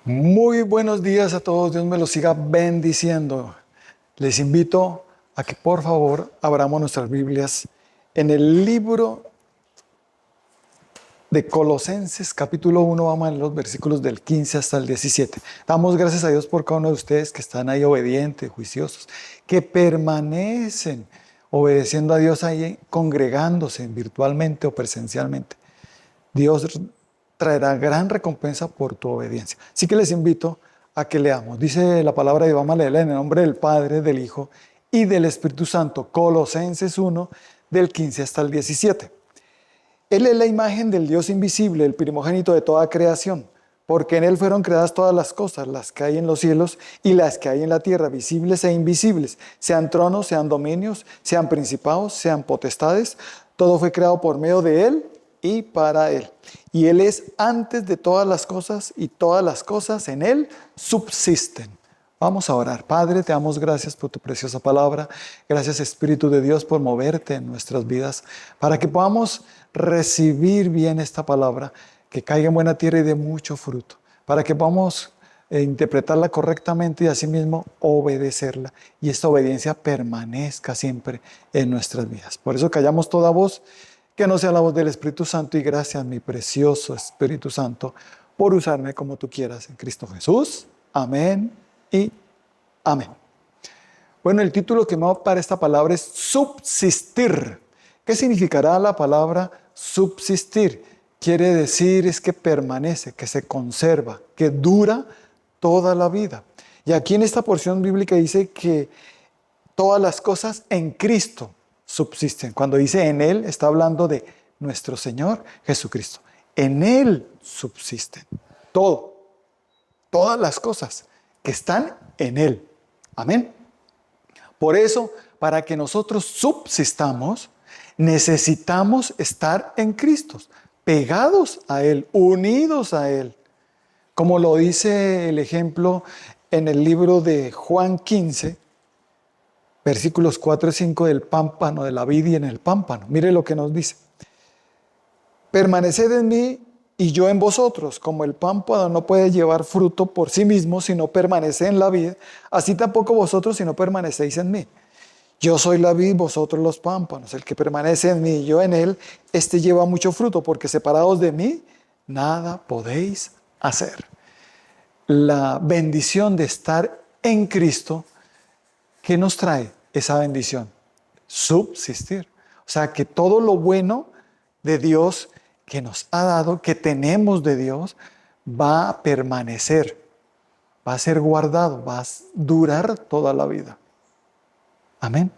Muy buenos días a todos, Dios me los siga bendiciendo. Les invito a que por favor abramos nuestras Biblias en el libro de Colosenses capítulo 1, vamos a los versículos del 15 hasta el 17. Damos gracias a Dios por cada uno de ustedes que están ahí obedientes, juiciosos, que permanecen obedeciendo a Dios ahí, congregándose virtualmente o presencialmente. Dios traerá gran recompensa por tu obediencia. Así que les invito a que leamos. Dice la palabra y vamos a leerla en el nombre del Padre, del Hijo y del Espíritu Santo. Colosenses 1, del 15 hasta el 17. Él es la imagen del Dios invisible, el primogénito de toda creación, porque en Él fueron creadas todas las cosas, las que hay en los cielos y las que hay en la tierra, visibles e invisibles, sean tronos, sean dominios, sean principados, sean potestades. Todo fue creado por medio de Él y para Él. Y Él es antes de todas las cosas y todas las cosas en Él subsisten. Vamos a orar. Padre, te damos gracias por tu preciosa palabra. Gracias, Espíritu de Dios, por moverte en nuestras vidas para que podamos recibir bien esta palabra, que caiga en buena tierra y dé mucho fruto, para que podamos interpretarla correctamente y asimismo obedecerla. Y esta obediencia permanezca siempre en nuestras vidas. Por eso callamos toda voz que no sea la voz del Espíritu Santo, y gracias, mi precioso Espíritu Santo, por usarme como tú quieras en Cristo Jesús. Amén y amén. Bueno, el título que me va para esta palabra es subsistir. ¿Qué significará la palabra subsistir? Quiere decir es que permanece, que se conserva, que dura toda la vida. Y aquí en esta porción bíblica dice que todas las cosas en Cristo subsisten. Cuando dice en Él, está hablando de nuestro Señor Jesucristo. En Él subsisten todo, todas las cosas que están en Él. Amén. Por eso, para que nosotros subsistamos, necesitamos estar en Cristo, pegados a Él, unidos a Él. Como lo dice el ejemplo en el libro de Juan 15, versículos 4 y 5 del pámpano, de la vid y en el pámpano. Mire lo que nos dice. Permaneced en mí y yo en vosotros. Como el pámpano no puede llevar fruto por sí mismo si no permanece en la vid, así tampoco vosotros si no permanecéis en mí. Yo soy la vid, vosotros los pámpanos. El que permanece en mí y yo en él, este lleva mucho fruto, porque separados de mí, nada podéis hacer. La bendición de estar en Cristo, ¿qué nos trae esa bendición? Subsistir. O sea, que todo lo bueno de Dios que nos ha dado, que tenemos de Dios, va a permanecer, va a ser guardado, va a durar toda la vida. Amén.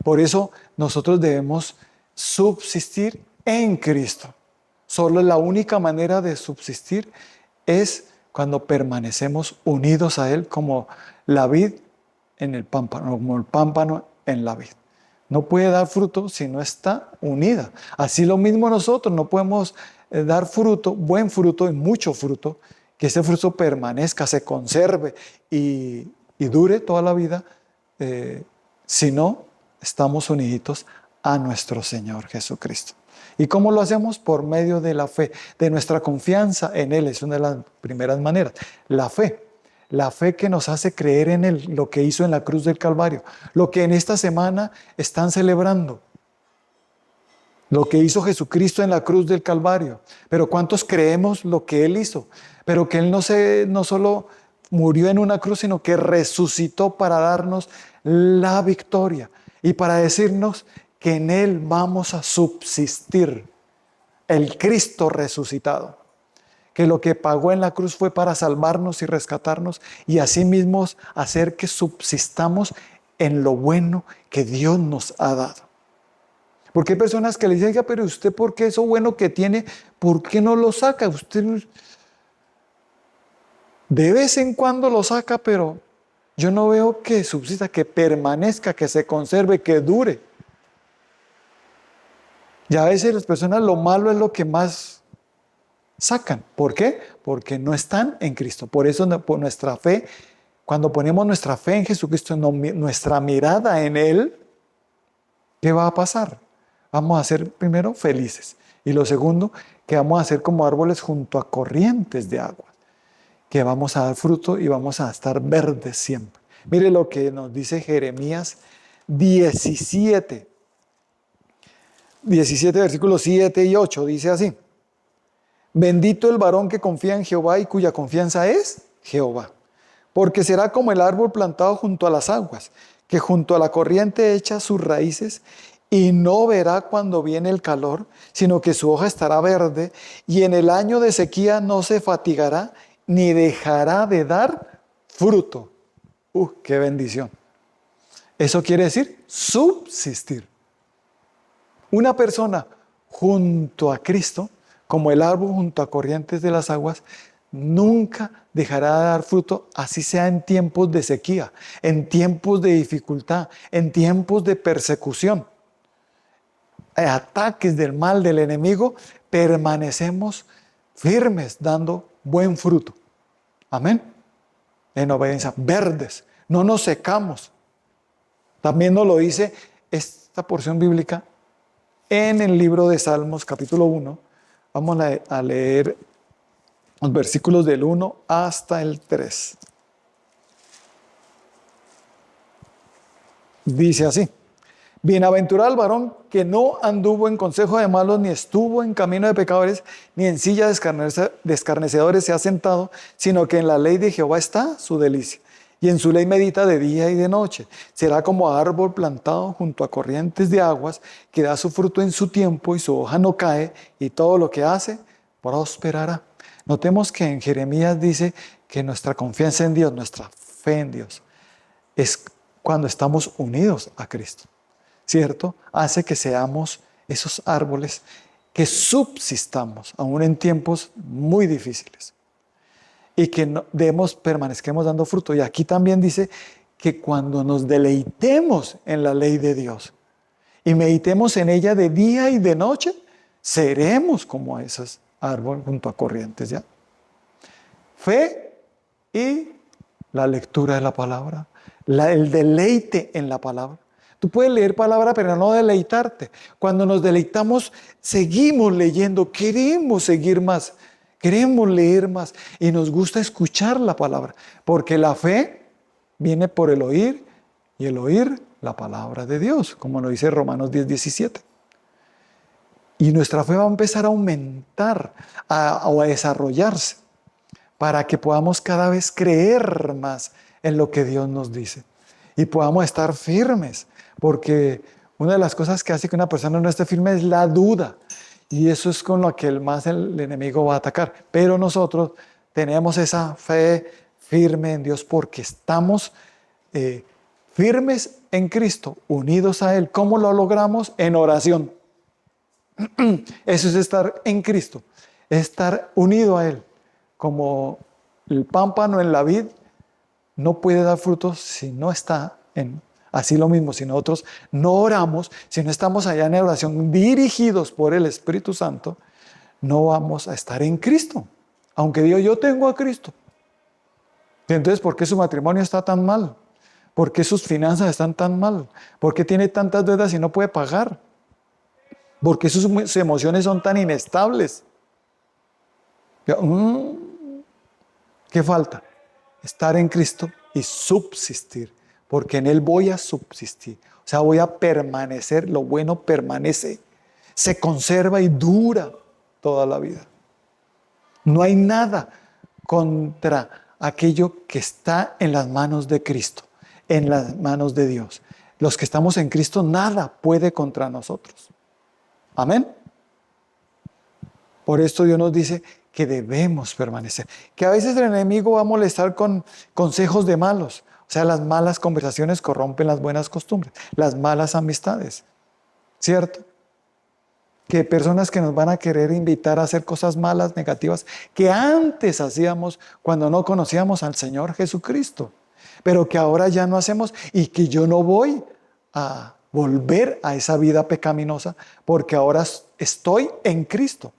Por eso nosotros debemos subsistir en Cristo. Solo la única manera de subsistir es cuando permanecemos unidos a Él, como la vid en el pámpano, como el pámpano en la vid. No puede dar fruto si no está unida. Así lo mismo nosotros, no podemos dar fruto, buen fruto y mucho fruto, que ese fruto permanezca, se conserve y dure toda la vida, si no estamos unidos a nuestro Señor Jesucristo. ¿Y cómo lo hacemos? Por medio de la fe, de nuestra confianza en Él. Es una de las primeras maneras. La fe que nos hace creer en Él, lo que hizo en la cruz del Calvario, lo que en esta semana están celebrando, lo que hizo Jesucristo en la cruz del Calvario. Pero ¿cuántos creemos lo que Él hizo? Pero que Él no solo murió en una cruz, sino que resucitó para darnos la victoria y para decirnos que en Él vamos a subsistir, el Cristo resucitado, que lo que pagó en la cruz fue para salvarnos y rescatarnos y asimismo hacer que subsistamos en lo bueno que Dios nos ha dado. Porque hay personas que le dicen, pero usted, ¿por qué eso bueno que tiene, por qué no lo saca? Usted de vez en cuando lo saca, pero yo no veo que subsista, que permanezca, que se conserve, que dure. Y a veces las personas lo malo es lo que más sacan. ¿Por qué? Porque no están en Cristo. Por eso por nuestra fe, cuando ponemos nuestra fe en Jesucristo, nuestra mirada en Él, ¿qué va a pasar? Vamos a ser primero felices. Y lo segundo, que vamos a ser como árboles junto a corrientes de agua. que vamos a dar fruto y vamos a estar verdes siempre. Mire lo que nos dice Jeremías 17. 17 versículos 7 y 8, dice así: bendito el varón que confía en Jehová y cuya confianza es Jehová, porque será como el árbol plantado junto a las aguas, que junto a la corriente echa sus raíces y no verá cuando viene el calor, sino que su hoja estará verde y en el año de sequía no se fatigará ni dejará de dar fruto. ¡Qué bendición! Eso quiere decir subsistir. Una persona junto a Cristo, como el árbol junto a corrientes de las aguas, nunca dejará de dar fruto, así sea en tiempos de sequía, en tiempos de dificultad, en tiempos de persecución, ataques del mal del enemigo, permanecemos firmes dando buen fruto. Amén. En obediencia, verdes, no nos secamos. También nos lo dice esta porción bíblica en el libro de Salmos, capítulo 1. Vamos a leer los versículos del 1 hasta el 3. Dice así: bienaventurado el varón que no anduvo en consejo de malos, ni estuvo en camino de pecadores, ni en silla de escarnecedores se ha sentado, sino que en la ley de Jehová está su delicia, y en su ley medita de día y de noche. Será como árbol plantado junto a corrientes de aguas, que da su fruto en su tiempo y su hoja no cae, y todo lo que hace prosperará. Notemos que en Jeremías dice que nuestra confianza en Dios, nuestra fe en Dios, es cuando estamos unidos a Cristo, ¿cierto? Hace que seamos esos árboles que subsistamos, aún en tiempos muy difíciles, y que permanezcamos dando fruto. Y aquí también dice que cuando nos deleitemos en la ley de Dios y meditemos en ella de día y de noche, seremos como esos árboles junto a corrientes, ¿ya? Fe y la lectura de la palabra, el deleite en la palabra. Tú puedes leer palabra, pero no deleitarte. Cuando nos deleitamos, seguimos leyendo, queremos seguir más, queremos leer más y nos gusta escuchar la palabra, porque la fe viene por el oír y el oír la palabra de Dios, como lo dice Romanos 10:17. Y nuestra fe va a empezar a aumentar o a desarrollarse para que podamos cada vez creer más en lo que Dios nos dice y podamos estar firmes, porque una de las cosas que hace que una persona no esté firme es la duda, y eso es con lo que el enemigo va a atacar. Pero nosotros tenemos esa fe firme en Dios porque estamos firmes en Cristo, unidos a Él. ¿Cómo lo logramos? En oración. Eso es estar en Cristo, estar unido a Él. Como el pámpano en la vid no puede dar frutos si no está en... Así lo mismo, si nosotros no oramos, si no estamos allá en oración dirigidos por el Espíritu Santo, no vamos a estar en Cristo. Aunque diga, yo tengo a Cristo. Entonces, ¿por qué su matrimonio está tan mal? ¿Por qué sus finanzas están tan mal? ¿Por qué tiene tantas deudas y no puede pagar? ¿Por qué sus emociones son tan inestables? ¿Qué falta? Estar en Cristo y subsistir, porque en Él voy a subsistir. O sea, voy a permanecer, lo bueno permanece, se conserva y dura toda la vida. No hay nada contra aquello que está en las manos de Cristo, en las manos de Dios. Los que estamos en Cristo, nada puede contra nosotros. Amén. Por esto Dios nos dice que debemos permanecer. Que a veces el enemigo va a molestar con consejos de malos. O sea, las malas conversaciones corrompen las buenas costumbres, las malas amistades. ¿Cierto? Que personas que nos van a querer invitar a hacer cosas malas, negativas, que antes hacíamos cuando no conocíamos al Señor Jesucristo, pero que ahora ya no hacemos, y que yo no voy a volver a esa vida pecaminosa porque ahora estoy en Cristo.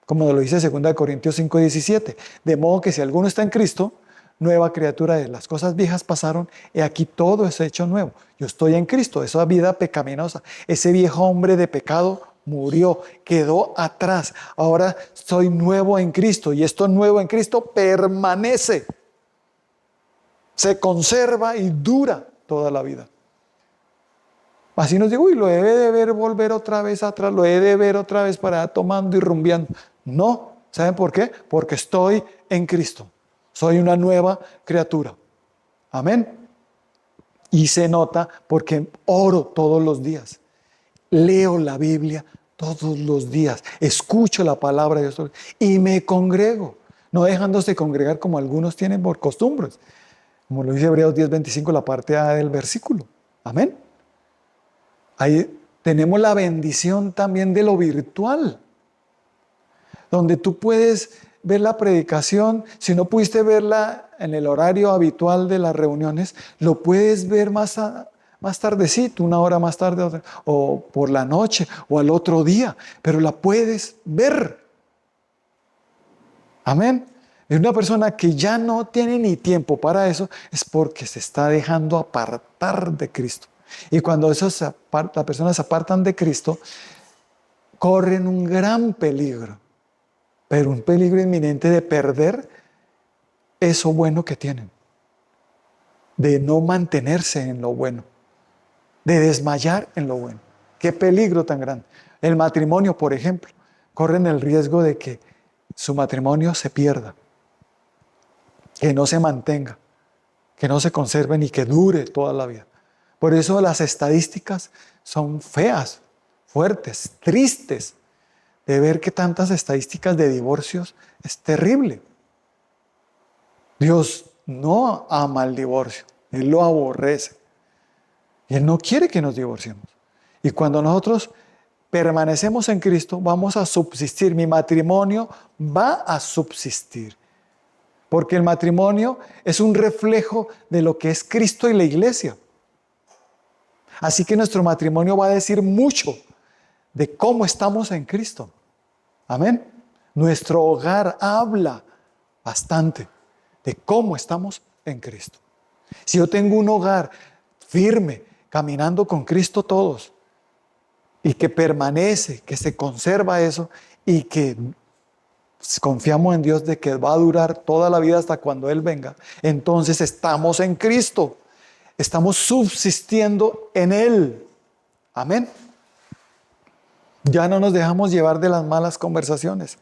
Como lo dice 2 Corintios 5:17. De modo que si alguno está en Cristo, nueva criatura es. Las cosas viejas pasaron y aquí todo es hecho nuevo. Yo estoy en Cristo. Esa vida pecaminosa, ese viejo hombre de pecado murió, quedó atrás. Ahora soy nuevo en Cristo y esto nuevo en Cristo permanece. Se conserva y dura toda la vida. Así nos digo, uy, lo he de ver volver otra vez atrás, lo he de ver otra vez para allá tomando y rumbeando. No, ¿saben por qué? Porque estoy en Cristo. Soy una nueva criatura. Amén. Y se nota porque oro todos los días. Leo la Biblia todos los días. Escucho la palabra de Dios y me congrego. No dejándose congregar como algunos tienen por costumbres. Como lo dice Hebreos 10:25, la parte A del versículo. Amén. Ahí tenemos la bendición también de lo virtual, donde tú puedes ver la predicación. Si no pudiste verla en el horario habitual de las reuniones, lo puedes ver más tardecito, una hora más tarde, o por la noche, o al otro día, pero la puedes ver. Amén. Es una persona que ya no tiene ni tiempo para eso, es porque se está dejando apartar de Cristo. Y cuando las personas se apartan de Cristo, corren un gran peligro, pero un peligro inminente de perder eso bueno que tienen, de no mantenerse en lo bueno, de desmayar en lo bueno. Qué peligro tan grande. El matrimonio, por ejemplo, corren el riesgo de que su matrimonio se pierda, que no se mantenga, que no se conserve ni que dure toda la vida. Por eso las estadísticas son feas, fuertes, tristes. De ver que tantas estadísticas de divorcios es terrible. Dios no ama el divorcio, Él lo aborrece. Y Él no quiere que nos divorciemos. Y cuando nosotros permanecemos en Cristo, vamos a subsistir. Mi matrimonio va a subsistir. Porque el matrimonio es un reflejo de lo que es Cristo y la iglesia. Así que nuestro matrimonio va a decir mucho de cómo estamos en Cristo. Amén. Nuestro hogar habla bastante de cómo estamos en Cristo. Si yo tengo un hogar firme, caminando con Cristo todos, y que permanece, que se conserva eso, y que confiamos en Dios de que va a durar toda la vida hasta cuando Él venga, entonces estamos en Cristo. Estamos subsistiendo en Él. Amén. Ya no nos dejamos llevar de las malas conversaciones,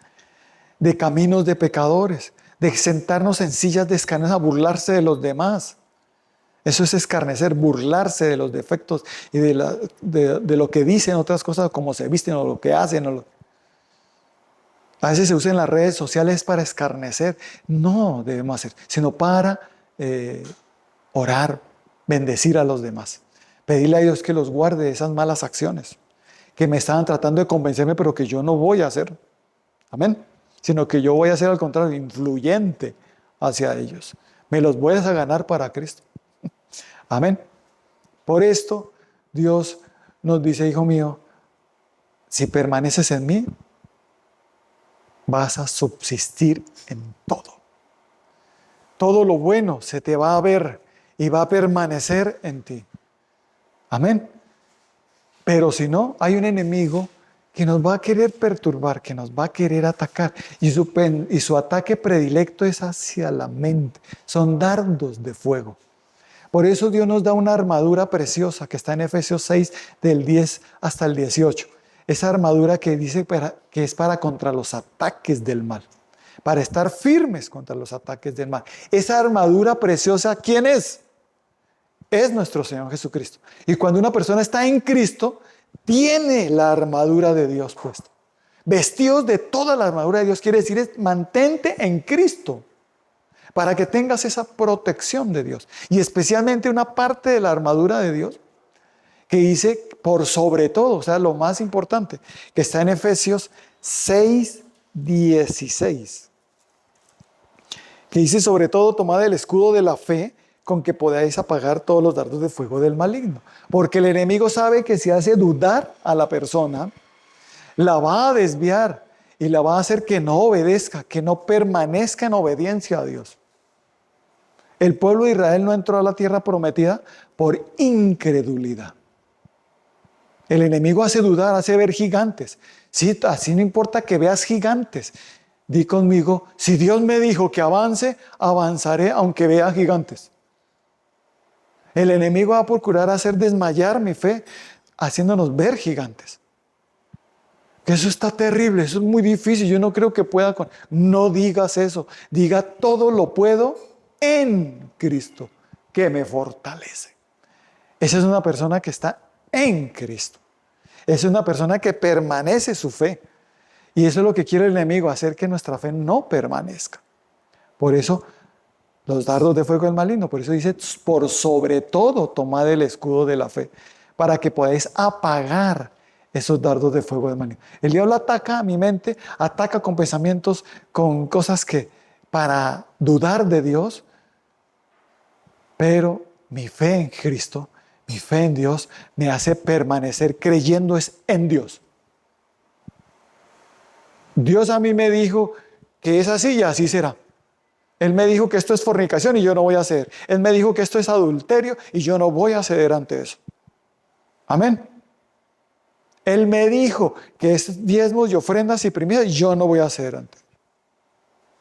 de caminos de pecadores, de sentarnos en sillas de escarnecimiento a burlarse de los demás. Eso es escarnecer, burlarse de los defectos y de lo que dicen, otras cosas, como se visten o lo que hacen. A veces se usa en las redes sociales para escarnecer. No debemos hacer, sino para orar, bendecir a los demás. Pedirle a Dios que los guarde de esas malas acciones que me estaban tratando de convencerme, pero que yo no voy a hacer. Amén. Sino que yo voy a ser al contrario, influyente hacia ellos. Me los voy a ganar para Cristo. Amén. Por esto, Dios nos dice, hijo mío, si permaneces en mí, vas a subsistir en todo. Todo lo bueno se te va a ver y va a permanecer en ti. Amén. Pero si no, hay un enemigo que nos va a querer perturbar, que nos va a querer atacar. Y su ataque predilecto es hacia la mente. Son dardos de fuego. Por eso Dios nos da una armadura preciosa que está en Efesios 6, del 10 hasta el 18. Esa armadura que dice que es para contra los ataques del mal. Para estar firmes contra los ataques del mal. Esa armadura preciosa, ¿quién es? Es nuestro Señor Jesucristo. Y cuando una persona está en Cristo, tiene la armadura de Dios puesta. Vestidos de toda la armadura de Dios quiere decir mantente en Cristo para que tengas esa protección de Dios. Y especialmente una parte de la armadura de Dios que dice por sobre todo, o sea, lo más importante, que está en Efesios 6, 16. Que dice sobre todo tomad el escudo de la fe con que podáis apagar todos los dardos de fuego del maligno. Porque el enemigo sabe que si hace dudar a la persona, la va a desviar y la va a hacer que no obedezca, que no permanezca en obediencia a Dios. El pueblo de Israel no entró a la tierra prometida por incredulidad. El enemigo hace dudar, hace ver gigantes. Sí, así no importa que veas gigantes. Di conmigo, si Dios me dijo que avance, avanzaré aunque vea gigantes. El enemigo va a procurar hacer desmayar mi fe, haciéndonos ver gigantes. Que eso está terrible, eso es muy difícil, yo no creo que pueda con... No digas eso, diga todo lo puedo en Cristo, que me fortalece. Esa es una persona que está en Cristo. Esa es una persona que permanece su fe. Y eso es lo que quiere el enemigo, hacer que nuestra fe no permanezca. Por eso, los dardos de fuego del maligno, por eso dice, por sobre todo tomad el escudo de la fe, para que podáis apagar esos dardos de fuego del maligno. El diablo ataca a mi mente, ataca con pensamientos, con cosas que para dudar de Dios, pero mi fe en Cristo, mi fe en Dios, me hace permanecer creyendo es en Dios. Dios a mí me dijo que es así y así será. Él me dijo que esto es fornicación y yo no voy a ceder. Él me dijo que esto es adulterio y yo no voy a ceder ante eso. Amén. Él me dijo que es diezmos y ofrendas y primicias y yo no voy a ceder ante eso.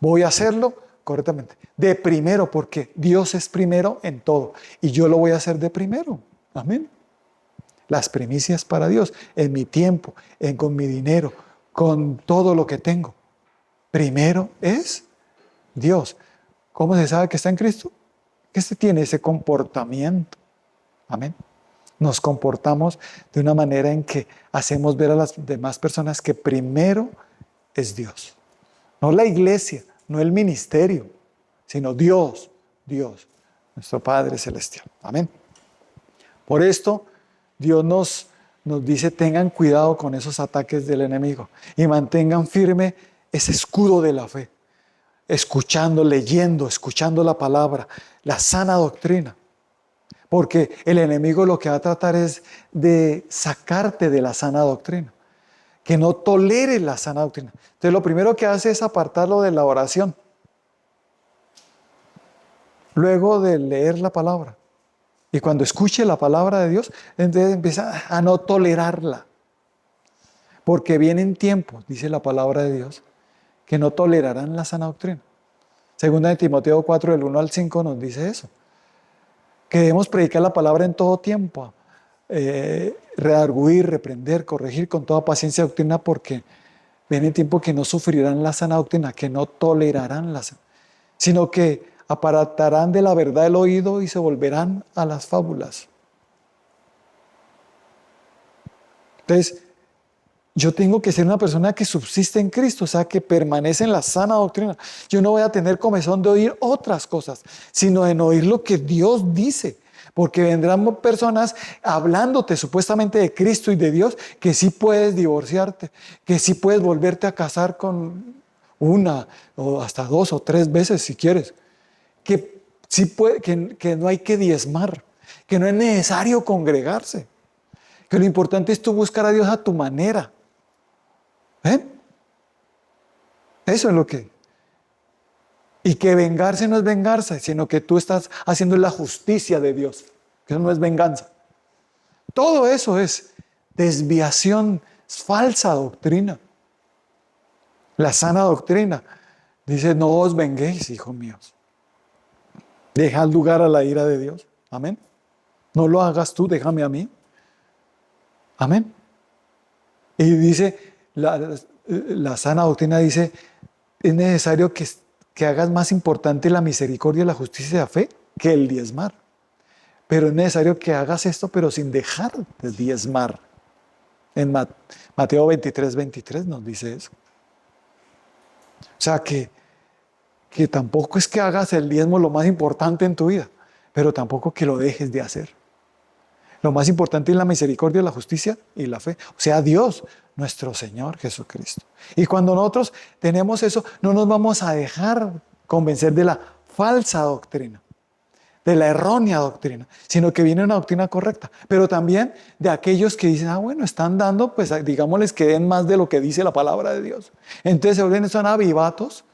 Voy a hacerlo correctamente. De primero, porque Dios es primero en todo y yo lo voy a hacer de primero. Amén. Las primicias para Dios, en mi tiempo, con mi dinero, con todo lo que tengo. Primero es Dios. ¿Cómo se sabe que está en Cristo? Que se tiene ese comportamiento. Amén. Nos comportamos de una manera en que hacemos ver a las demás personas que primero es Dios. No la iglesia, no el ministerio, sino Dios, nuestro Padre Celestial. Amén. Por esto, Dios nos dice, tengan cuidado con esos ataques del enemigo y mantengan firme ese escudo de la fe. Escuchando, leyendo, escuchando la palabra, la sana doctrina. Porque el enemigo lo que va a tratar es de sacarte de la sana doctrina. Que no tolere la sana doctrina. Entonces lo primero que hace es apartarlo de la oración. Luego de leer la palabra. Y cuando escuche la palabra de Dios, entonces empieza a no tolerarla. Porque vienen tiempos, dice la palabra de Dios, que no tolerarán la sana doctrina. Segunda de Timoteo 4, del 1 al 5 nos dice eso. Que debemos predicar la palabra en todo tiempo, redarguir, reprender, corregir con toda paciencia y doctrina, porque viene tiempo que no sufrirán la sana doctrina, que no tolerarán la sana, sino que aparatarán de la verdad el oído y se volverán a las fábulas. Entonces, yo tengo que ser una persona que subsiste en Cristo, o sea, que permanece en la sana doctrina. Yo no voy a tener comezón de oír otras cosas, sino en oír lo que Dios dice. Porque vendrán personas hablándote supuestamente de Cristo y de Dios, que sí puedes divorciarte, que sí puedes volverte a casar con una o hasta 2 o 3 veces si quieres. Que, sí puede, que no hay que diezmar, que no es necesario congregarse. Que lo importante es tú buscar a Dios a tu manera. Eso es lo que... Y que vengarse no es vengarse, sino que tú estás haciendo la justicia de Dios. Que eso no es venganza. Todo eso es desviación, es falsa doctrina. La sana doctrina dice, no os venguéis, hijos míos. Deja lugar a la ira de Dios. Amén. No lo hagas tú, déjame a mí. Amén. Y dice, la sana doctrina dice, es necesario que hagas más importante la misericordia y la justicia y la fe que el diezmar. Pero es necesario que hagas esto, pero sin dejar de diezmar. En Mateo 23, 23 nos dice eso. O sea que tampoco es que hagas el diezmo lo más importante en tu vida, pero tampoco que lo dejes de hacer. Lo más importante es la misericordia, la justicia y la fe. O sea, Dios, nuestro Señor Jesucristo. Y cuando nosotros tenemos eso, no nos vamos a dejar convencer de la falsa doctrina, de la errónea doctrina, sino que viene una doctrina correcta. Pero también de aquellos que dicen, bueno, están dando, pues digámosles que den más de lo que dice la palabra de Dios. Entonces se vuelven son avivatos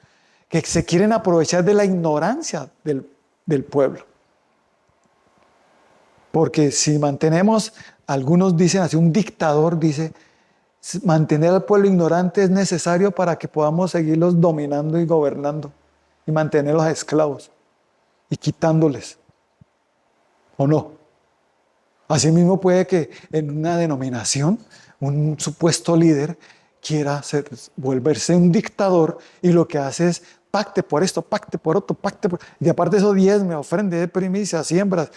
que se quieren aprovechar de la ignorancia del pueblo. Porque si mantenemos algunos dicen así, un dictador dice, mantener al pueblo ignorante es necesario para que podamos seguirlos dominando y gobernando y mantenerlos esclavos y quitándoles, ¿o no? Asimismo puede que en una denominación un supuesto líder quiera volverse un dictador y lo que hace es pacte por esto, pacte por otro, pacte por... Y aparte eso diezme, ofrende, de primicia, siembras.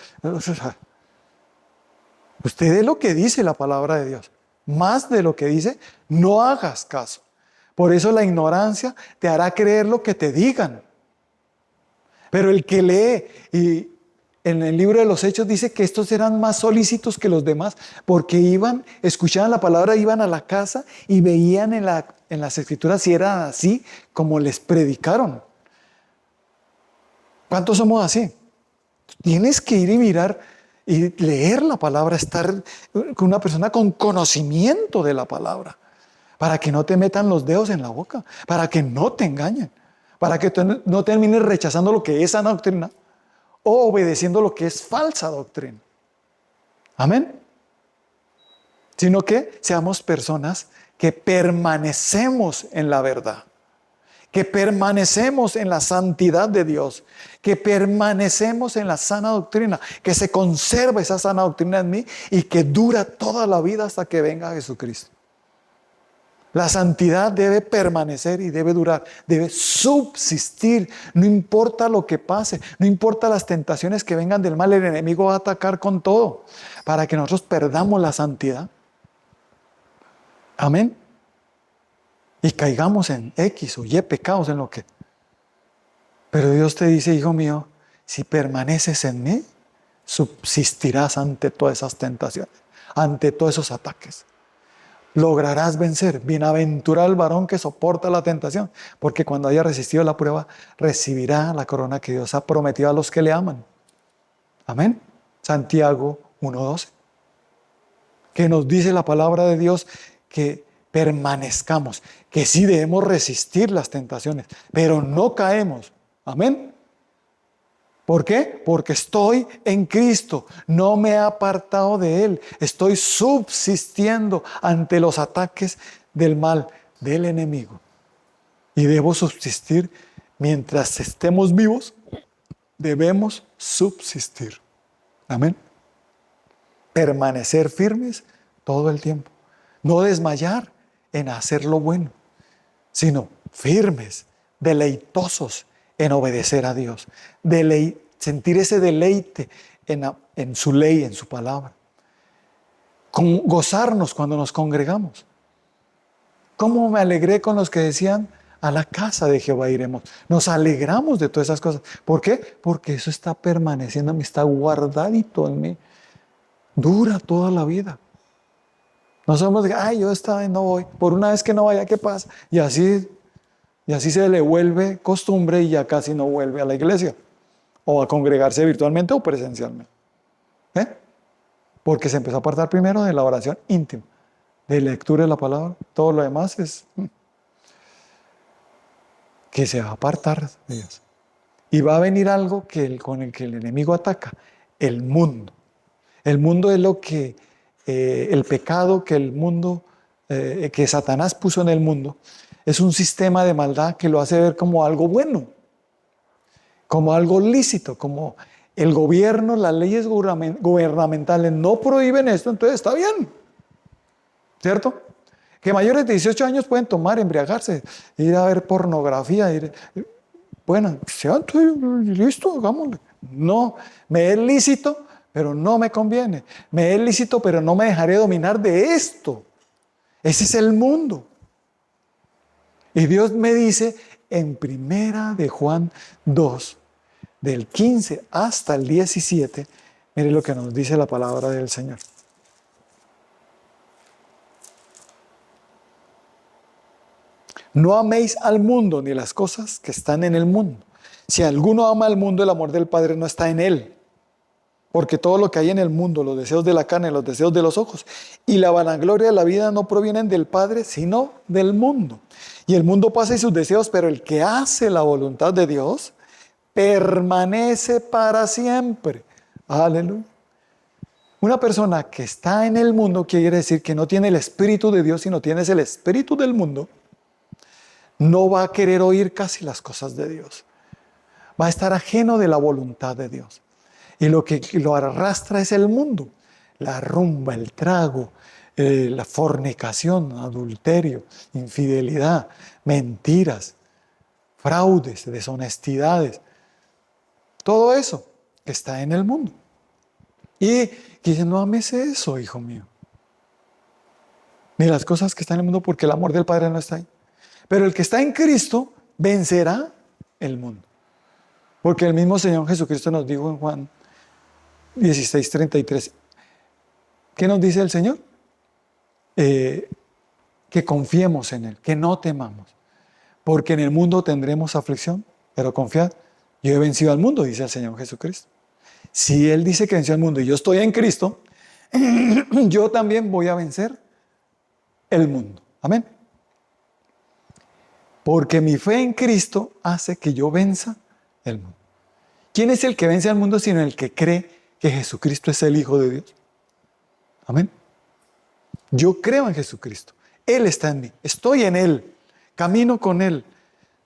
Usted es lo que dice la palabra de Dios. Más de lo que dice, no hagas caso. Por eso la ignorancia te hará creer lo que te digan. Pero el que lee, y en el libro de los Hechos dice que estos eran más solícitos que los demás, porque iban, escuchaban la palabra, iban a la casa y veían en las escrituras si era así como les predicaron. ¿Cuántos somos así? Tienes que ir y mirar y leer la palabra, estar con una persona con conocimiento de la palabra, para que no te metan los dedos en la boca, para que no te engañen, para que tú no termines rechazando lo que es sana doctrina o obedeciendo lo que es falsa doctrina. Amén. Sino que seamos personas que permanecemos en la verdad, que permanecemos en la santidad de Dios, que permanecemos en la sana doctrina, que se conserva esa sana doctrina en mí y que dura toda la vida hasta que venga Jesucristo. La santidad debe permanecer y debe durar, debe subsistir, no importa lo que pase, no importa las tentaciones que vengan del mal, el enemigo va a atacar con todo para que nosotros perdamos la santidad. Amén. Y caigamos en X o Y pecados en lo que... Pero Dios te dice, hijo mío, si permaneces en mí, subsistirás ante todas esas tentaciones, ante todos esos ataques. Lograrás vencer. Bienaventurado el varón que soporta la tentación, porque cuando haya resistido la prueba, recibirá la corona que Dios ha prometido a los que le aman. Amén. Santiago 1:12. Que nos dice la palabra de Dios que permanezcamos, que sí debemos resistir las tentaciones, pero no caemos. Amén. ¿Por qué? Porque estoy en Cristo, no me he apartado de Él, estoy subsistiendo ante los ataques del mal, del enemigo. Y debo subsistir mientras estemos vivos, debemos subsistir. Amén. Permanecer firmes todo el tiempo, no desmayar en hacer lo bueno, sino firmes, deleitosos en obedecer a Dios, sentir ese deleite en su ley, en su palabra. Gozarnos cuando nos congregamos. ¿Cómo me alegré con los que decían, a la casa de Jehová iremos? Nos alegramos de todas esas cosas. ¿Por qué? Porque eso está permaneciendo en mí, está guardadito en mí. Dura toda la vida. No somos de, yo esta vez no voy, por una vez que no vaya, ¿qué pasa? Y así se le vuelve costumbre y ya casi no vuelve a la iglesia o a congregarse virtualmente o presencialmente. Porque se empezó a apartar primero de la oración íntima, de lectura de la palabra. Todo lo demás es que se va a apartar de Dios. Y va a venir algo con el que el enemigo ataca, el mundo. El mundo es lo que, el pecado que el mundo, que Satanás puso en el mundo, es un sistema de maldad que lo hace ver como algo bueno, como algo lícito, como el gobierno, las leyes gubernamentales no prohíben esto, entonces está bien, ¿cierto? Que mayores de 18 años pueden tomar, embriagarse, ir a ver pornografía, bueno, listo, hagámosle. No, me es lícito, pero no me conviene. Me es lícito, pero no me dejaré dominar de esto. Ese es el mundo. Y Dios me dice en Primera de Juan 2, del 15 hasta el 17, mire lo que nos dice la palabra del Señor. No améis al mundo ni las cosas que están en el mundo. Si alguno ama al mundo, el amor del Padre no está en él. Porque todo lo que hay en el mundo, los deseos de la carne, los deseos de los ojos y la vanagloria de la vida no provienen del Padre, sino del mundo. Y el mundo pasa y sus deseos, pero el que hace la voluntad de Dios permanece para siempre. Aleluya. Una persona que está en el mundo quiere decir que no tiene el Espíritu de Dios, sino tienes el Espíritu del mundo. No va a querer oír casi las cosas de Dios. Va a estar ajeno de la voluntad de Dios. Y lo que lo arrastra es el mundo. La rumba, el trago, la fornicación, adulterio, infidelidad, mentiras, fraudes, deshonestidades. Todo eso que está en el mundo. Y dice, no ames eso, hijo mío. Ni las cosas que están en el mundo, porque el amor del Padre no está ahí. Pero el que está en Cristo vencerá el mundo. Porque el mismo Señor Jesucristo nos dijo en Juan 16:33. ¿Qué nos dice el Señor? Que confiemos en Él, que no temamos. Porque en el mundo tendremos aflicción, pero confiad, yo he vencido al mundo, dice el Señor Jesucristo. Si Él dice que venció al mundo y yo estoy en Cristo, yo también voy a vencer el mundo. Amén. Porque mi fe en Cristo hace que yo venza el mundo. ¿Quién es el que vence al mundo sino el que cree que Jesucristo es el Hijo de Dios? Amén. Yo creo en Jesucristo. Él está en mí. Estoy en Él. Camino con Él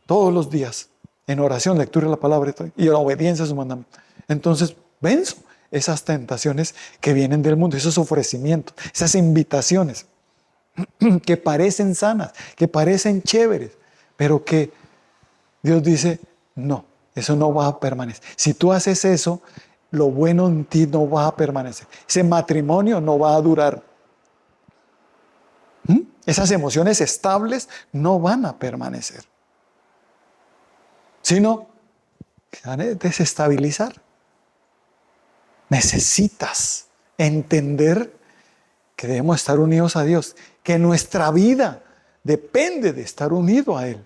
todos los días. En oración, lectura de la palabra y en obediencia a su mandamiento. Entonces, venzo esas tentaciones que vienen del mundo, esos ofrecimientos, esas invitaciones que parecen sanas, que parecen chéveres, pero que Dios dice, no, eso no va a permanecer. Si tú haces eso, lo bueno en ti no va a permanecer. Ese matrimonio no va a durar. Esas emociones estables no van a permanecer, sino que van a desestabilizar. Necesitas entender que debemos estar unidos a Dios, que nuestra vida depende de estar unido a Él,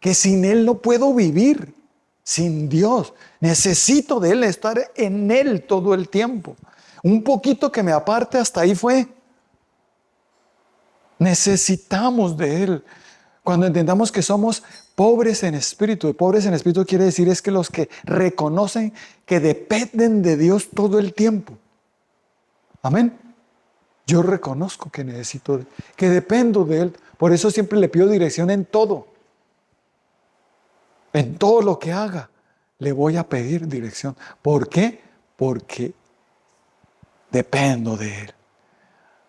que sin Él no puedo vivir, sin Dios. Necesito de Él, estar en Él todo el tiempo. Un poquito que me aparte, hasta ahí fue. Necesitamos de Él. Cuando entendamos que somos pobres en espíritu quiere decir es que los que reconocen que dependen de Dios todo el tiempo. Amén. Yo reconozco que necesito, que dependo de Él. Por eso siempre le pido dirección en todo. En todo lo que haga, le voy a pedir dirección. ¿Por qué? Porque dependo de Él.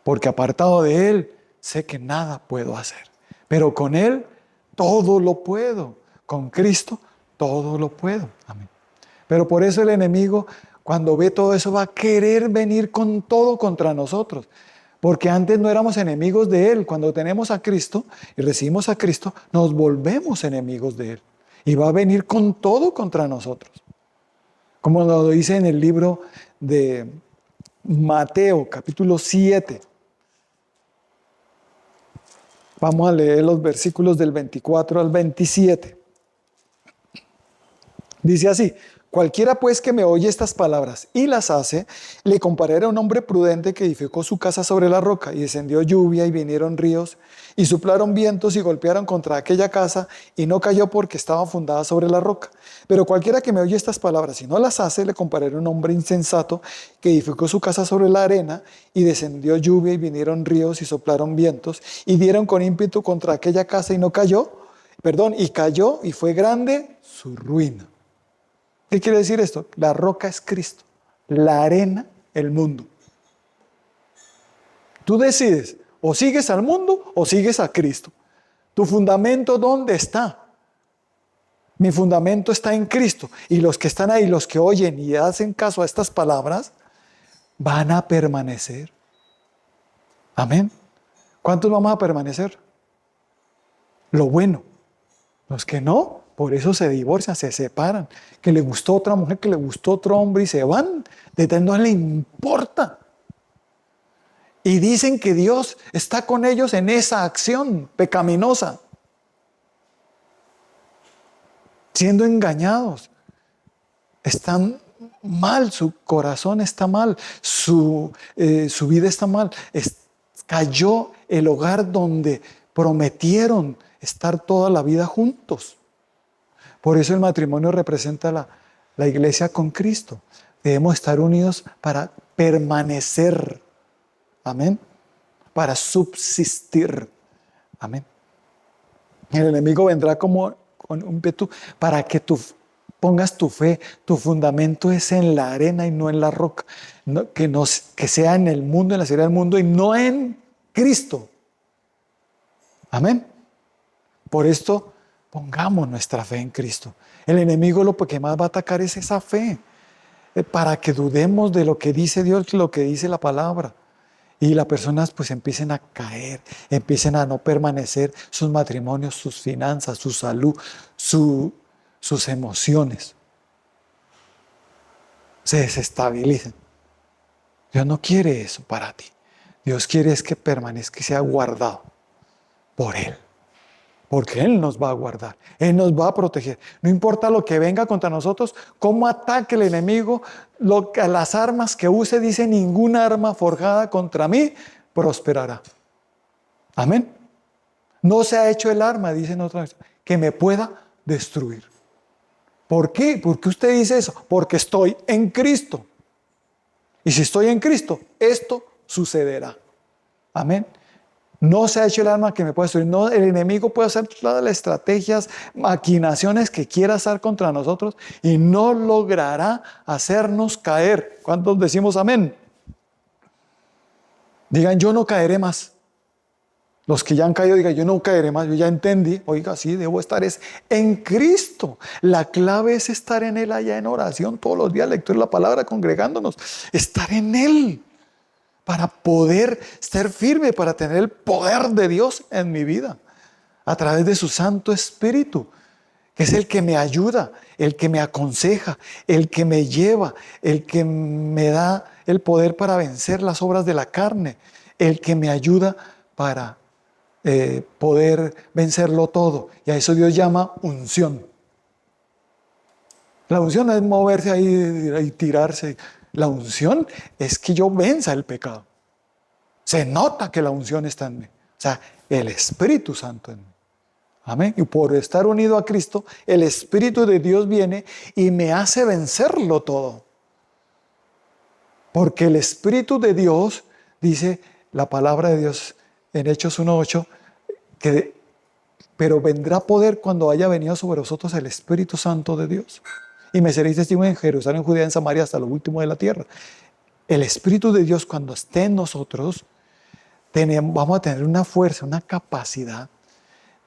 Porque apartado de Él, sé que nada puedo hacer. Pero con Él, todo lo puedo. Con Cristo, todo lo puedo. Amén. Pero por eso el enemigo, cuando ve todo eso, va a querer venir con todo contra nosotros. Porque antes no éramos enemigos de Él. Cuando tenemos a Cristo y recibimos a Cristo, nos volvemos enemigos de Él. Y va a venir con todo contra nosotros. Como lo dice en el libro de Mateo, capítulo 7. Vamos a leer los versículos del 24 al 27. Dice así: cualquiera pues que me oye estas palabras y las hace, le compararé a un hombre prudente que edificó su casa sobre la roca, y descendió lluvia y vinieron ríos y soplaron vientos y golpearon contra aquella casa, y no cayó porque estaba fundada sobre la roca. Pero cualquiera que me oye estas palabras y no las hace, le compararé a un hombre insensato que edificó su casa sobre la arena, y descendió lluvia y vinieron ríos y soplaron vientos y dieron con ímpetu contra aquella casa, y no cayó, y cayó, y fue grande su ruina. ¿Qué quiere decir esto? La roca es Cristo, la arena, el mundo. Tú decides, o sigues al mundo o sigues a Cristo. ¿Tu fundamento dónde está? Mi fundamento está en Cristo. Y los que están ahí, los que oyen y hacen caso a estas palabras, van a permanecer. Amén. ¿Cuántos vamos a permanecer? Lo bueno. Los que no, por eso se divorcian, se separan. Que le gustó otra mujer, que le gustó otro hombre y se van. De no le importa. Y dicen que Dios está con ellos en esa acción pecaminosa. Siendo engañados. Están mal, su corazón está mal, su vida está mal. Cayó el hogar donde prometieron estar toda la vida juntos. Por eso el matrimonio representa la iglesia con Cristo. Debemos estar unidos para permanecer. Amén. Para subsistir. Amén. El enemigo vendrá como con un ímpetu para que tú pongas tu fe, tu fundamento es en la arena y no en la roca. Que sea en el mundo, en la seguridad del mundo y no en Cristo. Amén. Por esto, pongamos nuestra fe en Cristo. El enemigo lo que más va a atacar es esa fe, para que dudemos de lo que dice Dios, lo que dice la palabra. Y las personas pues empiecen a caer, empiecen a no permanecer, sus matrimonios, sus finanzas, su salud, sus emociones se desestabilicen. Dios no quiere eso para ti. Dios quiere es que permanezca y sea guardado por Él. Porque Él nos va a guardar, Él nos va a proteger. No importa lo que venga contra nosotros, cómo ataque el enemigo, las armas que use, dice, ninguna arma forjada contra mí prosperará. Amén. No se ha hecho el arma, dicen otra vez, que me pueda destruir. ¿Por qué? ¿Por qué usted dice eso? Porque estoy en Cristo. Y si estoy en Cristo, esto sucederá. Amén. No se ha hecho el arma que me pueda destruir. No, el enemigo puede hacer todas las estrategias, maquinaciones que quiera hacer contra nosotros y no logrará hacernos caer. ¿Cuántos decimos amén? Digan, yo no caeré más. Los que ya han caído digan, yo no caeré más. Yo ya entendí. Oiga, sí, debo estar en Cristo. La clave es estar en Él allá en oración todos los días, lectura de la palabra, congregándonos. Estar en Él. Para poder ser firme, para tener el poder de Dios en mi vida, a través de su Santo Espíritu, que es el que me ayuda, el que me aconseja, el que me lleva, el que me da el poder para vencer las obras de la carne, el que me ayuda para poder vencerlo todo. Y a eso Dios llama unción. La unción es moverse ahí y tirarse. La unción es que yo venza el pecado. Se nota que la unción está en mí. O sea, el Espíritu Santo en mí. Amén. Y por estar unido a Cristo, el Espíritu de Dios viene y me hace vencerlo todo. Porque el Espíritu de Dios, dice la palabra de Dios en Hechos 1:8, pero vendrá poder cuando haya venido sobre vosotros el Espíritu Santo de Dios. Y me seréis testigos en Jerusalén, Judea, en Samaria, hasta lo último de la tierra. El Espíritu de Dios, cuando esté en nosotros, vamos a tener una fuerza, una capacidad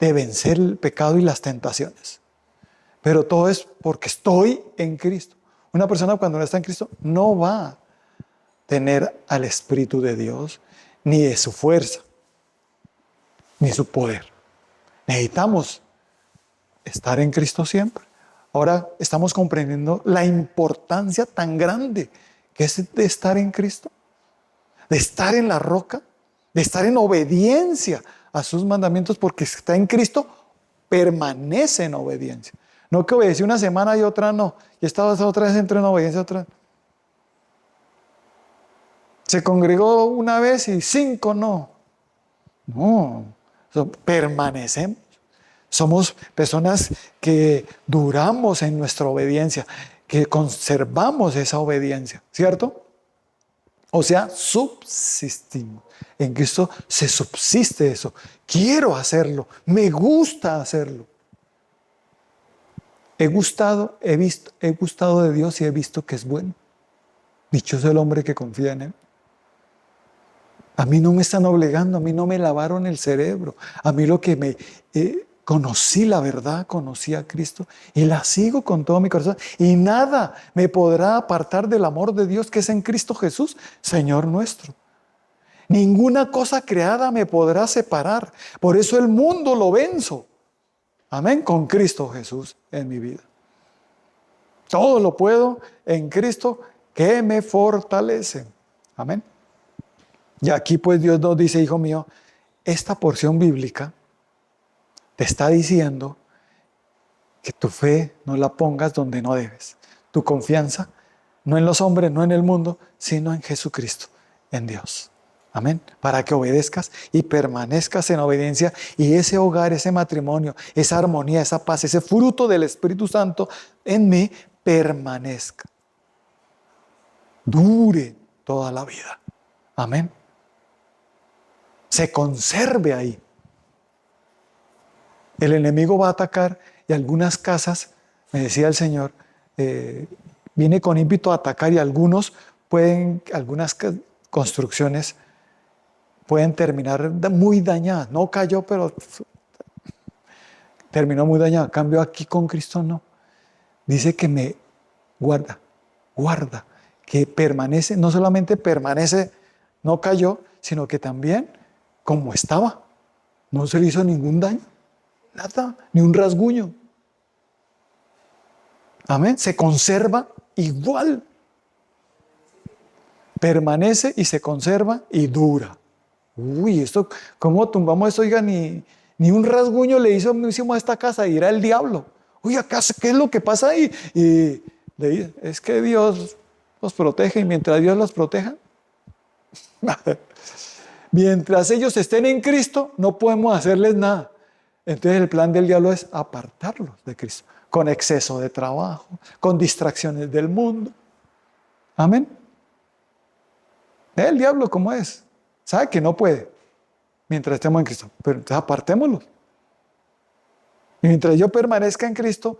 de vencer el pecado y las tentaciones. Pero todo es porque estoy en Cristo. Una persona cuando no está en Cristo no va a tener al Espíritu de Dios, ni de su fuerza, ni su poder. Necesitamos estar en Cristo siempre. Ahora estamos comprendiendo la importancia tan grande que es de estar en Cristo, de estar en la roca, de estar en obediencia a sus mandamientos, porque está en Cristo, permanece en obediencia. No que obedeció una semana y otra no, y estaba otra vez entró en obediencia otra. Se congregó una vez y 5 no. No, permanecemos. Somos personas que duramos en nuestra obediencia, que conservamos esa obediencia, ¿cierto? O sea, subsistimos. En Cristo se subsiste eso. Quiero hacerlo, me gusta hacerlo. He gustado de Dios y he visto que es bueno. Dichoso el hombre que confía en Él. A mí no me están obligando, a mí no me lavaron el cerebro. A mí lo que conocí la verdad, conocí a Cristo y la sigo con todo mi corazón. Y nada me podrá apartar del amor de Dios que es en Cristo Jesús, Señor nuestro. Ninguna cosa creada me podrá separar. Por eso el mundo lo venzo. Amén, con Cristo Jesús en mi vida. Todo lo puedo en Cristo que me fortalece. Amén. Y aquí pues Dios nos dice, hijo mío, esta porción bíblica te está diciendo que tu fe no la pongas donde no debes. Tu confianza no en los hombres, no en el mundo, sino en Jesucristo, en Dios. Amén. Para que obedezcas y permanezcas en obediencia y ese hogar, ese matrimonio, esa armonía, esa paz, ese fruto del Espíritu Santo en mí permanezca. Dure. toda la vida. Amén. Se conserve ahí. El enemigo va a atacar y algunas casas, me decía el Señor, viene con ímpetu a atacar y algunas construcciones pueden terminar muy dañadas. No cayó, pero terminó muy dañada. Cambio aquí con Cristo no. Dice que me guarda, que permanece, no solamente permanece, no cayó, sino que también como estaba. No se le hizo ningún daño, nada, ni un rasguño. Amén. Se conserva igual. Permanece y se conserva y dura. Uy, esto, ¿cómo tumbamos esto? Oiga, ni un rasguño le hicimos a esta casa y era el diablo. Oye, ¿acaso qué es lo que pasa ahí? Y le dice, es que Dios los protege y mientras Dios los proteja, mientras ellos estén en Cristo, no podemos hacerles nada. Entonces el plan del diablo es apartarlos de Cristo, con exceso de trabajo, con distracciones del mundo. Amén. El diablo como es, sabe que no puede mientras estemos en Cristo, pero entonces apartémoslos. Y mientras yo permanezca en Cristo,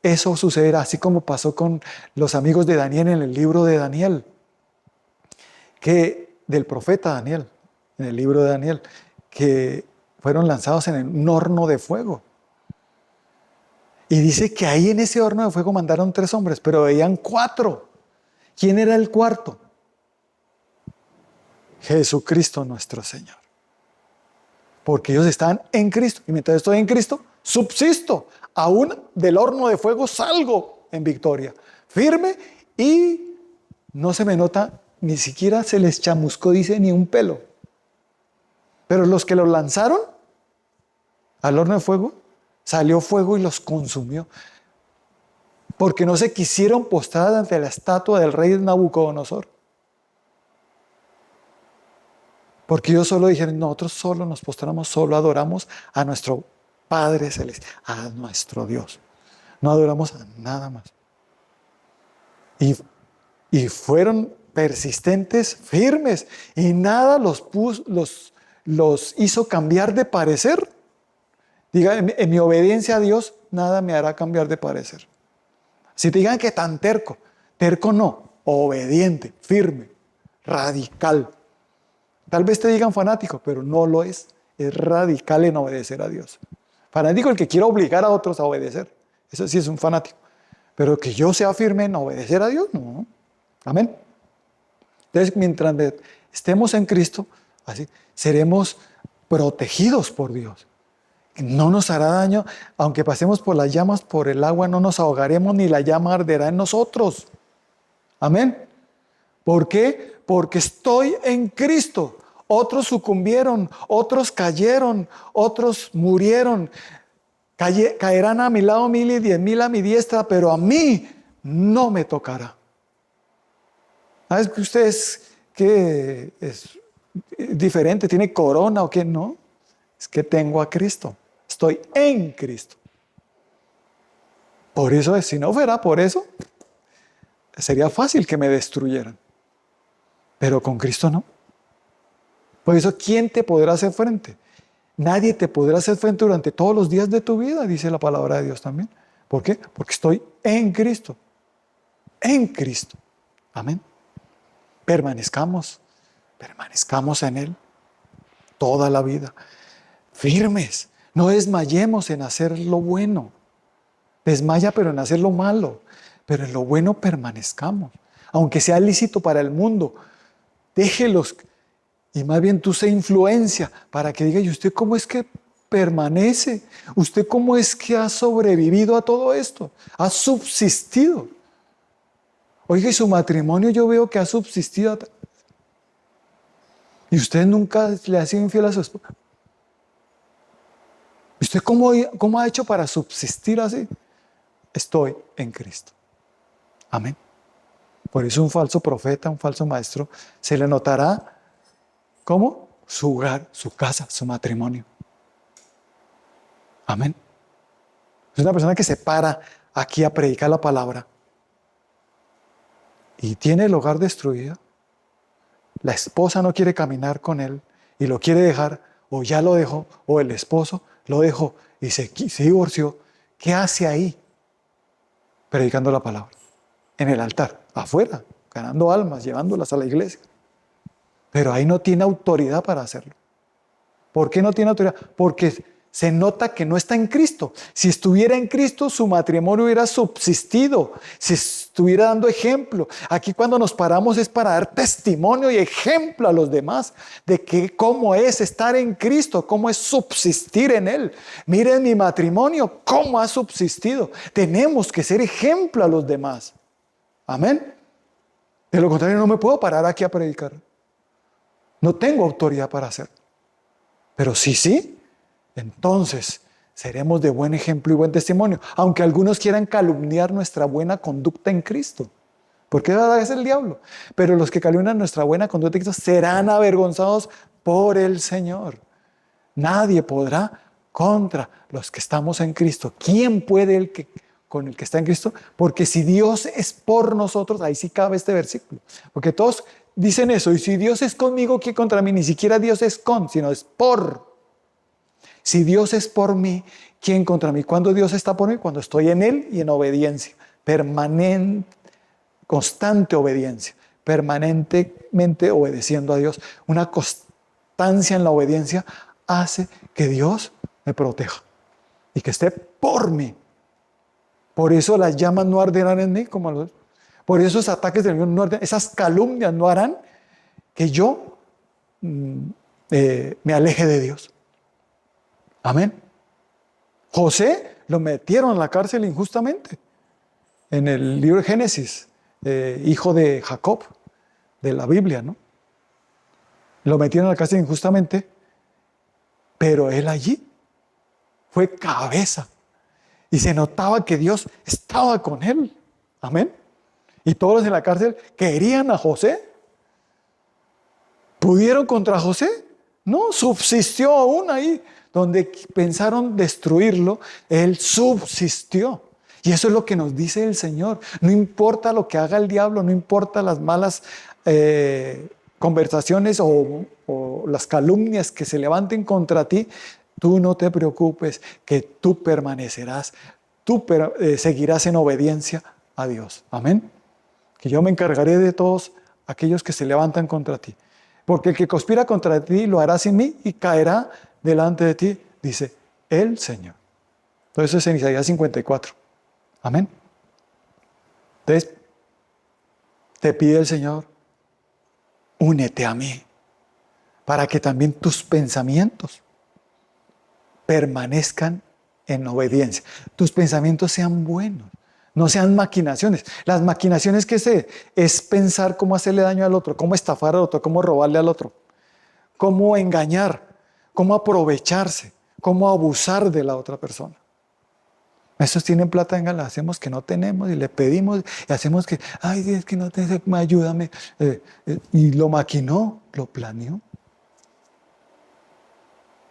eso sucederá, así como pasó con los amigos de Daniel en el libro de Daniel, del profeta Daniel, en el libro de Daniel, que fueron lanzados en un horno de fuego. Y dice que ahí en ese horno de fuego mandaron 3 hombres, pero veían 4. ¿Quién era el cuarto? Jesucristo nuestro Señor. Porque ellos estaban en Cristo. Y mientras estoy en Cristo, subsisto. Aún del horno de fuego salgo en victoria. Firme y no se me nota, ni siquiera se les chamuscó, dice, ni un pelo. Pero los que los lanzaron al horno de fuego, salió fuego y los consumió. Porque no se quisieron postrar ante la estatua del rey Nabucodonosor. Porque ellos solo dijeron, nosotros solo nos postramos, solo adoramos a nuestro Padre Celestial, a nuestro Dios. No adoramos a nada más. Y fueron persistentes, firmes, y nada los hizo cambiar de parecer. Diga, en mi obediencia a Dios, nada me hará cambiar de parecer. Si te digan que tan terco, terco no, obediente, firme, radical. Tal vez te digan fanático, pero no lo es. Es radical en obedecer a Dios. Fanático el que quiere obligar a otros a obedecer. Eso sí es un fanático. Pero que yo sea firme en obedecer a Dios, no. Amén. Entonces, mientras estemos en Cristo, así, seremos protegidos por Dios. No nos hará daño, aunque pasemos por las llamas, por el agua, no nos ahogaremos, ni la llama arderá en nosotros. Amén. ¿Por qué? Porque estoy en Cristo. Otros sucumbieron, otros cayeron, otros murieron. Caerán a mi lado 1000 y 10,000 a mi diestra, pero a mí no me tocará. ¿Sabes que usted es diferente? ¿Tiene corona o qué? No. Es que tengo a Cristo. Estoy en Cristo. Por eso, si no fuera por eso, sería fácil que me destruyeran. Pero con Cristo no. Por eso, ¿quién te podrá hacer frente? Nadie te podrá hacer frente durante todos los días de tu vida, dice la palabra de Dios también. ¿Por qué? Porque estoy en Cristo. En Cristo. Amén. Permanezcamos en Él toda la vida. Firmes. No desmayemos en hacer lo bueno. Desmaya, pero en hacer lo malo. Pero en lo bueno permanezcamos. Aunque sea lícito para el mundo, déjelos. Y más bien tú sé influencia para que diga, ¿y usted cómo es que permanece? ¿Usted cómo es que ha sobrevivido a todo esto? ¿Ha subsistido? Oiga, y su matrimonio yo veo que ha subsistido. ¿Y usted nunca le ha sido infiel a su esposa? ¿Usted cómo ha hecho para subsistir así? Estoy en Cristo. Amén. Por eso un falso profeta, un falso maestro, se le notará. ¿Cómo? Su hogar, su casa, su matrimonio. Amén. Es una persona que se para aquí a predicar la palabra y tiene el hogar destruido. la esposa no quiere caminar con él y lo quiere dejar, o ya lo dejó, o el esposo lo dejó y se divorció, ¿qué hace ahí? Predicando la palabra, en el altar, afuera, ganando almas, llevándolas a la iglesia. Pero ahí no tiene autoridad para hacerlo. ¿Por qué no tiene autoridad? Porque se nota que no está en Cristo. Si estuviera en Cristo, su matrimonio hubiera subsistido. Si estuviera dando ejemplo. Aquí cuando nos paramos es para dar testimonio y ejemplo a los demás de que cómo es estar en Cristo, cómo es subsistir en Él. Miren mi matrimonio, cómo ha subsistido. Tenemos que ser ejemplo a los demás. Amén. De lo contrario, no me puedo parar aquí a predicar. No tengo autoridad para hacerlo. Pero sí, entonces seremos de buen ejemplo y buen testimonio. Aunque algunos quieran calumniar nuestra buena conducta en Cristo. Porque es el diablo. Pero los que calumnian nuestra buena conducta en Cristo serán avergonzados por el Señor. Nadie podrá contra los que estamos en Cristo. ¿Quién puede con el que está en Cristo? Porque si Dios es por nosotros, ahí sí cabe este versículo. Porque todos dicen eso, y si Dios es conmigo, ¿quién contra mí? Ni siquiera Dios es con, sino es por. Si Dios es por mí, ¿quién contra mí? ¿Cuándo Dios está por mí? Cuando estoy en Él y en obediencia, permanente, constante obediencia, permanentemente obedeciendo a Dios. Una constancia en la obediencia hace que Dios me proteja y que esté por mí. Por eso las llamas no arderán en mí, por eso esos ataques del enemigo no arderán, esas calumnias no harán que yo me aleje de Dios. Amén. José lo metieron en la cárcel injustamente. En el libro de Génesis, hijo de Jacob, de la Biblia, ¿no? Lo metieron en la cárcel injustamente, pero él allí fue cabeza. Y se notaba que Dios estaba con él. Amén. Y todos los en la cárcel querían a José. ¿Pudieron contra José? No, subsistió aún ahí. Donde pensaron destruirlo, él subsistió. Y eso es lo que nos dice el Señor. No importa lo que haga el diablo, no importa las malas conversaciones o las calumnias que se levanten contra ti, tú no te preocupes, que tú permanecerás, tú seguirás en obediencia a Dios. Amén. Que yo me encargaré de todos aquellos que se levantan contra ti. Porque el que conspira contra ti lo hará sin mí y caerá delante de ti, dice el Señor. Entonces eso es en Isaías 54. Amén. Entonces, te pide el Señor, únete a mí, para que también tus pensamientos permanezcan en obediencia. Tus pensamientos sean buenos, no sean maquinaciones. Las maquinaciones es pensar cómo hacerle daño al otro, cómo estafar al otro, cómo robarle al otro, cómo engañar, cómo aprovecharse, cómo abusar de la otra persona. Estos tienen plata, venga, le hacemos que no tenemos y le pedimos y hacemos que, ay, es que no tengo, ayúdame. Y lo maquinó, lo planeó.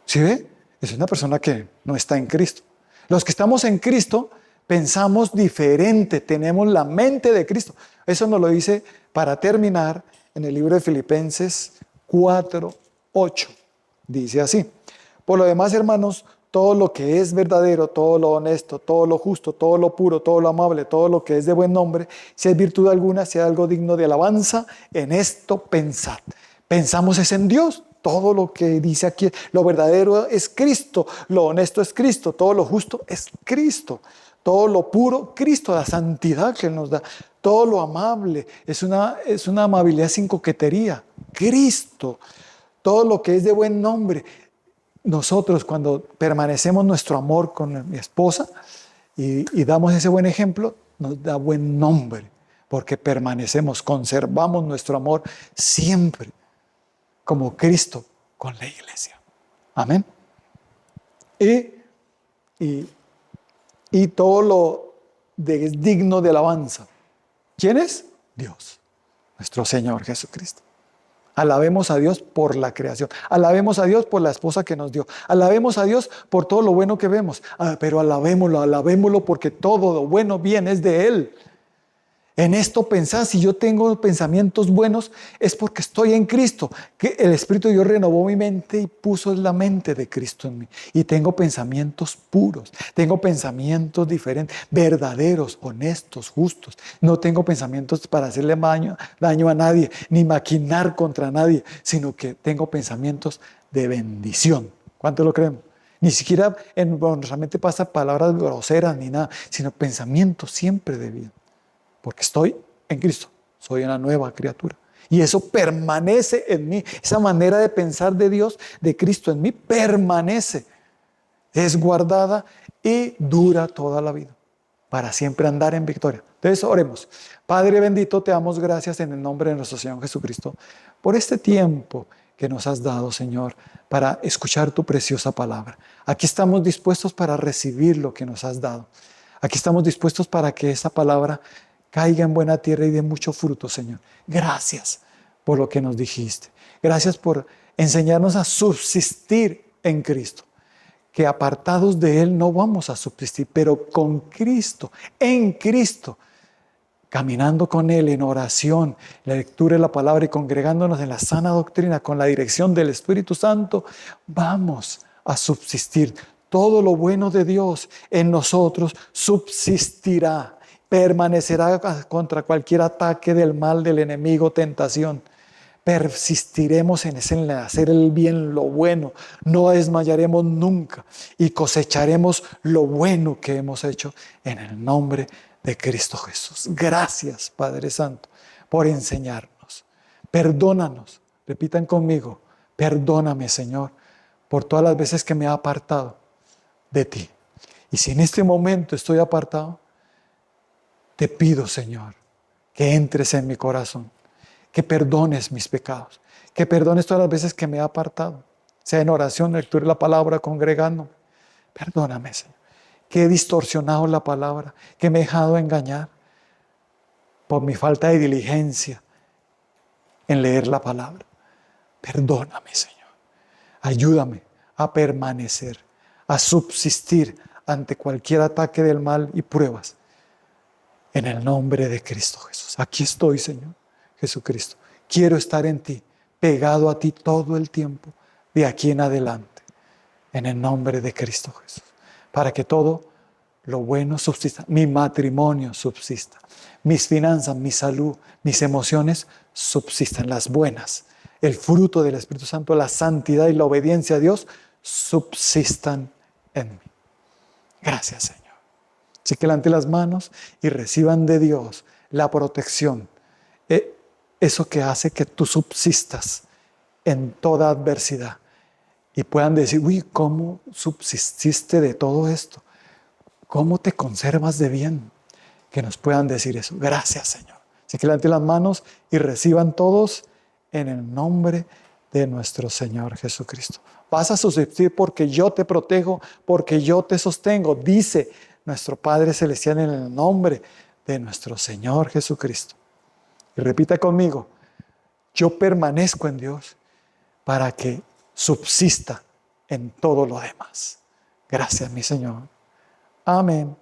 ¿Sí ve? Es una persona que no está en Cristo. Los que estamos en Cristo pensamos diferente, tenemos la mente de Cristo. Eso nos lo dice, para terminar, en el libro de Filipenses 4:8. Dice así: por lo demás, hermanos, todo lo que es verdadero, todo lo honesto, todo lo justo, todo lo puro, todo lo amable, todo lo que es de buen nombre, si hay virtud alguna, si hay algo digno de alabanza, en esto pensad. Pensamos es en Dios. Todo lo que dice aquí, lo verdadero es Cristo, lo honesto es Cristo, todo lo justo es Cristo, todo lo puro, Cristo, la santidad que Él nos da, todo lo amable, es una amabilidad sin coquetería, Cristo, todo lo que es de buen nombre. Nosotros, cuando permanecemos nuestro amor con mi esposa y damos ese buen ejemplo, nos da buen nombre, porque permanecemos, conservamos nuestro amor siempre, como Cristo con la iglesia. Amén. Y todo lo digno de alabanza. ¿Quién es? Dios, nuestro Señor Jesucristo. Alabemos a Dios por la creación. Alabemos a Dios por la esposa que nos dio. Alabemos a Dios por todo lo bueno que vemos. Pero alabémoslo porque todo lo bueno viene es de Él. En esto pensad, si yo tengo pensamientos buenos, es porque estoy en Cristo, que el Espíritu de Dios renovó mi mente y puso la mente de Cristo en mí. Y tengo pensamientos puros, tengo pensamientos diferentes, verdaderos, honestos, justos. No tengo pensamientos para hacerle daño a nadie, ni maquinar contra nadie, sino que tengo pensamientos de bendición. ¿Cuánto lo creemos? Ni siquiera en nuestra mente pasa palabras groseras ni nada, sino pensamientos siempre de bien. Porque estoy en Cristo, soy una nueva criatura. Y eso permanece en mí. Esa manera de pensar de Dios, de Cristo en mí, permanece. Es guardada y dura toda la vida, para siempre andar en victoria. Entonces oremos. Padre bendito, te damos gracias en el nombre de nuestro Señor Jesucristo por este tiempo que nos has dado, Señor, para escuchar tu preciosa palabra. Aquí estamos dispuestos para recibir lo que nos has dado. Aquí estamos dispuestos para que esa palabra caiga en buena tierra y dé mucho fruto, Señor. Gracias por lo que nos dijiste. Gracias por enseñarnos a subsistir en Cristo. Que apartados de Él no vamos a subsistir, pero con Cristo, en Cristo, caminando con Él en oración, la lectura de la palabra y congregándonos en la sana doctrina con la dirección del Espíritu Santo, vamos a subsistir. Todo lo bueno de Dios en nosotros subsistirá. Permanecerá contra cualquier ataque del mal, del enemigo, tentación. Persistiremos en hacer el bien, lo bueno. No desmayaremos nunca y cosecharemos lo bueno que hemos hecho en el nombre de Cristo Jesús. Gracias, Padre Santo, por enseñarnos. Perdónanos. Repitan conmigo. Perdóname, Señor, por todas las veces que me he apartado de ti. Y si en este momento estoy apartado, te pido, Señor, que entres en mi corazón, que perdones mis pecados, que perdones todas las veces que me he apartado, sea en oración, lectura de la palabra, congregándome. Perdóname, Señor, que he distorsionado la palabra, que me he dejado engañar por mi falta de diligencia en leer la palabra. Perdóname, Señor. Ayúdame a permanecer, a subsistir ante cualquier ataque del mal y pruebas. En el nombre de Cristo Jesús. Aquí estoy, Señor Jesucristo. Quiero estar en ti, pegado a ti todo el tiempo, de aquí en adelante. En el nombre de Cristo Jesús. Para que todo lo bueno subsista. Mi matrimonio subsista. Mis finanzas, mi salud, mis emociones subsistan. Las buenas. El fruto del Espíritu Santo, la santidad y la obediencia a Dios subsistan en mí. Gracias, Señor. Así que levante las manos y reciban de Dios la protección. Eso que hace que tú subsistas en toda adversidad. Y puedan decir, uy, ¿cómo subsististe de todo esto? ¿Cómo te conservas de bien? Que nos puedan decir eso. Gracias, Señor. Así que levante las manos y reciban todos en el nombre de nuestro Señor Jesucristo. Vas a subsistir porque yo te protejo, porque yo te sostengo, dice nuestro Padre Celestial en el nombre de nuestro Señor Jesucristo. Y repita conmigo, yo permanezco en Dios para que subsista en todo lo demás. Gracias, mi Señor. Amén.